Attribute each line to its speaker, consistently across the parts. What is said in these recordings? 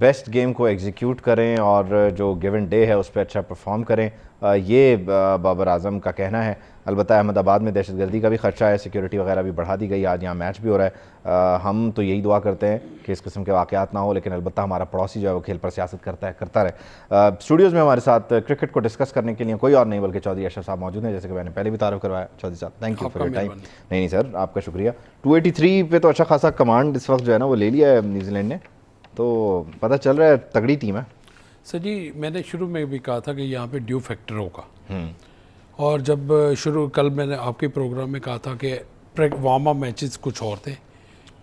Speaker 1: Best game को execute करें और जो गिवन डे है उस पर अच्छा परफॉर्म करें, ये बाबर आजम का कहना है। अलबत्ता अहमदाबाद में दहशतगर्दी का भी खर्चा है, सिक्योरिटी वगैरह भी बढ़ा दी गई, आज यहाँ मैच भी हो रहा है। हम तो यही दुआ करते हैं कि इस किस्म के वाक़यात ना हो, लेकिन अलबत्ता हमारा पड़ोसी जो है वो खेल पर सियासत करता रहे। स्टूडियोज़ में हमारे साथ क्रिकेट को डिस्कस करने के लिए कोई और नहीं बल्कि चौधरी अशरफ साहब मौजूद हैं, जैसे कि मैंने पहले भी तारुफ करवाया। चौधरी साहब, thank you for your time. नहीं सर, आपका शुक्रिया। 283 पे तो अच्छा खासा कमांड इस वक्त जो है ना वो ले लिया है न्यूजीलैंड ने, तो पता चल रहा है तगड़ी टीम है।
Speaker 2: सर जी, मैंने शुरू में भी कहा था कि यहाँ पे ड्यू फैक्टर होगा, और जब कल मैंने आपके प्रोग्राम में कहा था कि वार्म अप मैचेस कुछ और थे,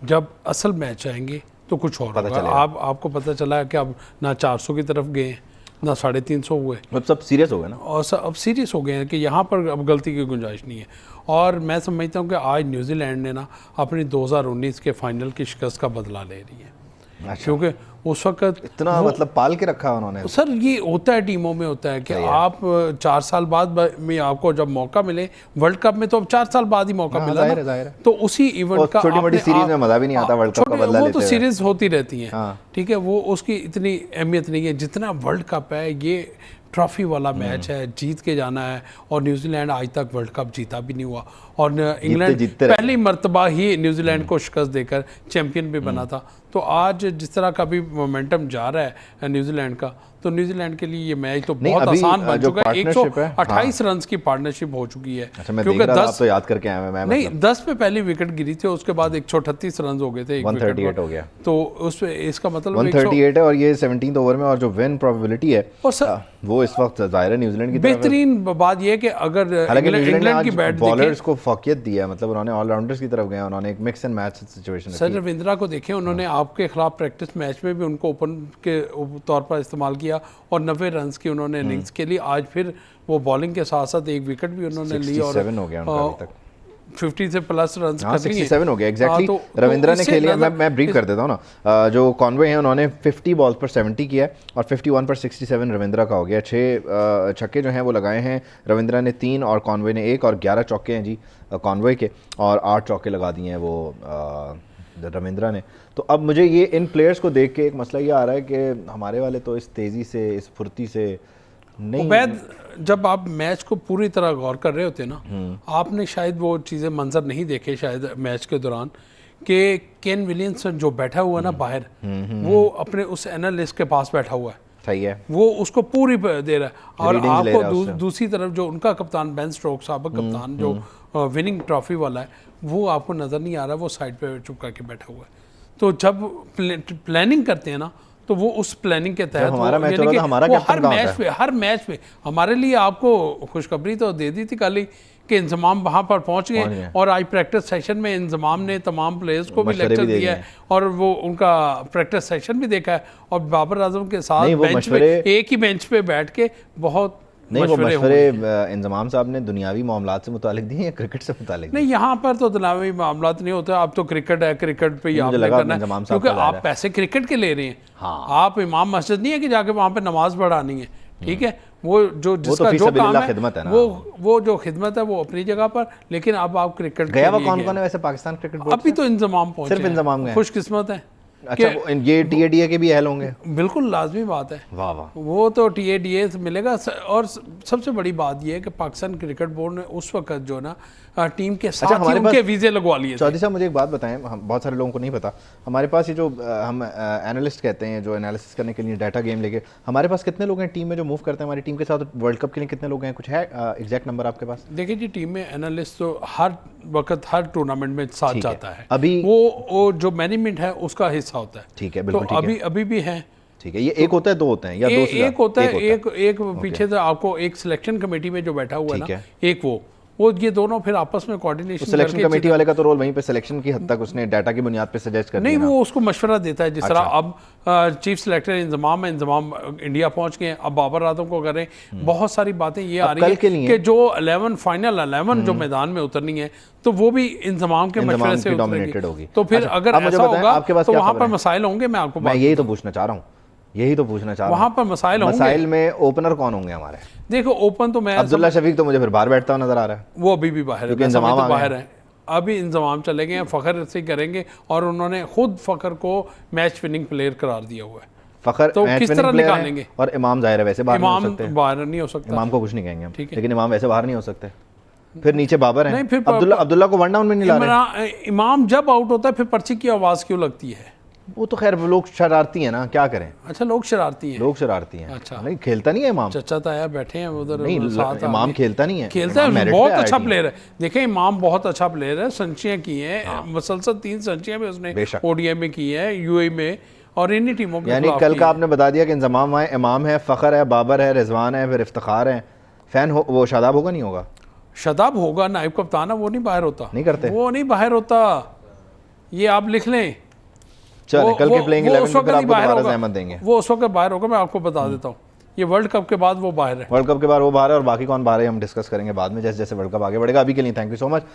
Speaker 2: जब असल मैच आएंगे तो कुछ और होगा। आपको पता चला है कि अब ना 400 की तरफ गए ना 350 हुए,
Speaker 1: अब सब सीरियस हो गए ना,
Speaker 2: और अब सीरियस हो गए हैं कि यहाँ पर अब गलती की गुंजाइश नहीं है। और मैं समझता हूँ कि आज न्यूजीलैंड ने ना अपनी 2019 के फाइनल की शिकस्त का बदला ले रही है। क्योंकि उस वक्त
Speaker 1: इतना मतलब पाल के रखा उन्होंने।
Speaker 2: सर ये होता है, टीमों में होता है कि आप 4 साल बाद में आपको जब मौका मिले, वर्ल्ड कप में तो अब 4 साल बाद ही मौका मिला ना,
Speaker 1: जाहिर है।
Speaker 2: तो उसी इवेंट का
Speaker 1: छोटी मोटी सीरीज में मजा भी नहीं आता, वर्ल्ड कप का बदला लेते हैं।
Speaker 2: वो तो सीरीज होती रहती हैं, ठीक है, वो उसकी इतनी अहमियत नहीं है जितना वर्ल्ड कप है। ये ट्रॉफी वाला मैच है, जीत के जाना है, और न्यूजीलैंड आज तक वर्ल्ड कप जीता भी नहीं हुआ, और इंग्लैंड पहली मर्तबा ही न्यूजीलैंड को शिकस्त देकर चैंपियन भी बना था। तो आज जिस तरह का भी मोमेंटम जा रहा है न्यूजीलैंड का, तो न्यूजीलैंड के लिए ये मैच तो बहुत आसान बन चुका है। 128 रन की पार्टनरशिप हो चुकी है।
Speaker 1: क्योंकि 10 तो याद करके आया मैं,
Speaker 2: नहीं 10 पे पहली विकेट गिरी थी, उसके बाद 138 रन हो गए थे,
Speaker 1: 138 हो गया,
Speaker 2: तो उस पे इसका मतलब
Speaker 1: 138 है, और ये 17th ओवर में, और जो विन प्रोबेबिलिटी है वो इस वक्त जाहिर है न्यूजीलैंड की
Speaker 2: बेहतरीन बात यह है कि अगर इंग्लैंड की बैट
Speaker 1: बॉलर्स को फोकियत दिया, मतलब उन्होंने ऑलराउंडर्स की तरफ गए, उन्होंने एक mix and match situation.
Speaker 2: Sir Ravindra को देखें, उन्होंने आपके खिलाफ प्रैक्टिस मैच में भी उनको ओपन के तौर पर इस्तेमाल किया और 90 रन की उन्होंने इनिंग्स के लिए। आज फिर वो बॉलिंग के साथ साथ एक विकेट भी उन्होंने ली, और
Speaker 1: 67 हो गया उनका अभी तक,
Speaker 2: 50 से प्लस रन
Speaker 1: 67 हो गया एग्जैक्टली। रविंद्रा ने खेली, मैं ब्रीफ कर देता हूँ ना, जो कॉनवे हैं उन्होंने 50 बॉल्स पर 70 किया है, और 51 पर 67 रविंद्रा का हो गया। 6 छक्के जो हैं वो लगाए हैं रविंद्रा ने 3, और कॉनवे ने 1, और 11 चौके हैं जी कॉनवे के, और 8 चौके लगा दिए हैं वो रविंद्रा ने। तो अब मुझे ये इन प्लेयर्स को देख के एक मसला ये आ रहा है कि हमारे वाले तो इस तेज़ी से, इस फुर्ती से नहीं।
Speaker 2: उबैद, जब आप मैच को पूरी तरह गौर कर रहे होते ना, आपने शायद वो चीज़ें मंजर नहीं देखे शायद मैच के दौरान, कि केन विलियमसन जो बैठा हुआ ना बाहर, वो अपने उस एनालिस्ट के पास बैठा हुआ है,
Speaker 1: सही है,
Speaker 2: वो उसको पूरी दे रहा है। और आपको दूसरी तरफ जो उनका कप्तान बेन स्टोक्स, साबिक कप्तान जो विनिंग ट्रॉफी वाला है, वो आपको नज़र नहीं आ रहा, वो साइड पे चुप करके बैठा हुआ है। तो जब प्लानिंग करते हैं ना, तो वो उस प्लानिंग के तहत हर मैच पे हमारे लिए आपको खुशखबरी तो दे दी थी कल ही कि इंजमाम वहाँ पर पहुँच गए, और आज प्रैक्टिस सेशन में इंजमाम ने तमाम प्लेयर्स को भी लेक्चर दिया है, और वो उनका प्रैक्टिस सेशन भी देखा है, और बाबर आजम के साथ बेंच पे, एक ही बेंच पे बैठ के बहुत
Speaker 1: नहीं, वो मशवरे इंजमाम साहब ने दुनियावी मामलात से मुतालिक दिए या क्रिकेट से मुतालिक?
Speaker 2: नहीं, यहाँ पर तो दुनियावी मामलात नहीं होते, अब तो क्रिकेट है, क्रिकेट पे ही आपने करना है, क्योंकि आप पैसे क्रिकेट के ले रहे हैं। हाँ। आप इमाम मस्जिद नहीं है कि जाके वहाँ पे नमाज पढ़ानी है, ठीक है, वो जो जिसका जो काम है वो जो खिदमत है वो अपनी जगह पर, लेकिन अब आप क्रिकेट
Speaker 1: गया हुआ कौन कौन है वैसे पाकिस्तान क्रिकेट बोर्ड?
Speaker 2: अभी तो इंजमाम पहुंचे,
Speaker 1: सिर्फ इंजमाम है,
Speaker 2: खुशकिस्मत है।
Speaker 1: अच्छा, ये टीएडीए के भी अहल होंगे?
Speaker 2: बिल्कुल लाजमी बात है।
Speaker 1: वाह वाह,
Speaker 2: वो तो टीएडीए से मिलेगा। और सबसे बड़ी बात ये है कि पाकिस्तान क्रिकेट बोर्ड ने उस वक्त जो ना टीम के साथ ही उनके वीज़े लगवा लिए।
Speaker 1: चौधरी साहब मुझे एक बात बताएं, हम बहुत सारे लोगों को नहीं पता, हमारे पास ये जो हम एनालिस्ट कहते हैं, जो एनालिसिस करने के लिए डाटा गेम लेके, हमारे पास कितने लोग हैं टीम में जो मूव करते हैं हमारी टीम के साथ? वर्ल्ड कप के लिए कितने लोग हैं, कुछ है एग्जैक्ट नंबर आपके पास?
Speaker 2: देखिए जी, टीम में एनालिस्ट तो हर वक्त हर टूर्नामेंट में साथ जाता है,
Speaker 1: अभी
Speaker 2: वो जो मैनेजमेंट है उसका हिस्सा होता है,
Speaker 1: ठीक है,
Speaker 2: तो अभी भी है,
Speaker 1: ठीक है। ये एक होता है, दो होते हैं, या दो से
Speaker 2: एक होता है, एक पीछे से आपको एक सिलेक्शन कमेटी में जो बैठा हुआ है ना, एक वो ये दोनों फिर आपस में कोऑर्डिनेशन करके,
Speaker 1: सिलेक्शन कमेटी वाले का तो रोल वहीं पे सिलेक्शन की हद तक उसने डाटा की बुनियाद पे सजेस्ट कर दिया,
Speaker 2: नहीं वो उसको मशवरा देता है। जिस तरह अब चीफ सेलेक्टर इंजमाम है, इंजमाम इंडिया पहुंच गए, अब बाबर आजम को करें, बहुत सारी बातें ये आ रही है कि जो 11 फाइनल 11 जो मैदान में उतरनी है, तो वो भी इंजमाम के मशवरे से उतरेगी। तो फिर अगर ऐसा होगा तो वहाँ पर मसाइल होंगे। मैं
Speaker 1: यही तो पूछना चाह रहा हूँ, वहाँ
Speaker 2: पर मसाइल होंगे।
Speaker 1: मसाइल में ओपनर कौन होंगे हमारे?
Speaker 2: देखो ओपन तो मैं
Speaker 1: अब्दुल्ला शफीक तो मुझे फिर बाहर बैठता हुआ नजर आ रहा है,
Speaker 2: वो अभी भी बाहर है, तो बाहर है, अभी इंजमाम चले गए हैं, फ़खर से करेंगे, और उन्होंने खुद फ़खर को मैच विनिंग प्लेयर करार दिया हुआ है।
Speaker 1: फ़खर
Speaker 2: तो
Speaker 1: मैच
Speaker 2: किस
Speaker 1: विनिंग
Speaker 2: तरह
Speaker 1: प्लेयर हैं
Speaker 2: निकालेंगे?
Speaker 1: और इमाम जाहिर है वैसे बाहर नहीं हो
Speaker 2: इमाम
Speaker 1: सकते,
Speaker 2: बाहर नहीं हो सकता।
Speaker 1: इमाम को कुछ नहीं कहेंगे हम,
Speaker 2: ठीक है।
Speaker 1: लेकिन इमाम वैसे बाहर नहीं हो सकते। फिर नीचे बाबर हैं,
Speaker 2: नहीं, फिर
Speaker 1: अब्दुल्ला को वन डाउन में नहीं ला रहे।
Speaker 2: इमाम जब आउट होता है फिर पर्ची की आवाज़ क्यों लगती है?
Speaker 1: वो तो खैर वो लोग शरारती हैं ना, क्या करें,
Speaker 2: अच्छा, लोग शरारती हैं।
Speaker 1: लोग शरारती हैं।
Speaker 2: अच्छा।
Speaker 1: नहीं खेलता नहीं है इमाम,
Speaker 2: चचा ताया बैठे हैं उधर
Speaker 1: नहीं
Speaker 2: साथ
Speaker 1: इमाम
Speaker 2: आगे।
Speaker 1: खेलता नहीं है,
Speaker 2: खेलता
Speaker 1: इमाम
Speaker 2: है,
Speaker 1: मेरिट
Speaker 2: बहुत
Speaker 1: पे
Speaker 2: अच्छा
Speaker 1: आया
Speaker 2: प्लेयर है। देखें इमाम बहुत अच्छा प्लेयर है, सेंचुरियाँ की हैं, मुसलसल 3 सेंचुरियाँ भी उसने
Speaker 1: बेशक।
Speaker 2: ओडीआई में की है, यूएई में और इन्हीं टीमों के
Speaker 1: यानी
Speaker 2: खिलाफ
Speaker 1: कल
Speaker 2: की
Speaker 1: का
Speaker 2: है।
Speaker 1: आपने बता दिया कि इंजमाम है, इमाम है, फ़खर है, बाबर है, रिजवान है, फिर इफ्तिखार है, फैन हो वो शादाब होगा नहीं होगा?
Speaker 2: शदाब होगा, नाइब कप्तान है, वो नहीं बाहर होता।
Speaker 1: नहीं करते?
Speaker 2: वो नहीं बाहर होता, ये आप लिख लें।
Speaker 1: चले कल के प्लेइंग 11
Speaker 2: उस
Speaker 1: में
Speaker 2: वक्त
Speaker 1: फिर
Speaker 2: नहीं
Speaker 1: आपको
Speaker 2: बाहर
Speaker 1: दोबारा
Speaker 2: होगा,
Speaker 1: जहमत देंगे।
Speaker 2: वो उस वक्त बाहर होगा, मैं आपको बता देता हूँ। ये वर्ल्ड कप के बाद वो बाहर है।
Speaker 1: वर्ल्ड कप के बाद वो बाहर है और बाकी कौन बाहर है हम डिस्कस करेंगे बाद में जैसे जैसे वर्ल्ड कप आगे बढ़ेगा। अभी के लिए थैंक यू सो मच।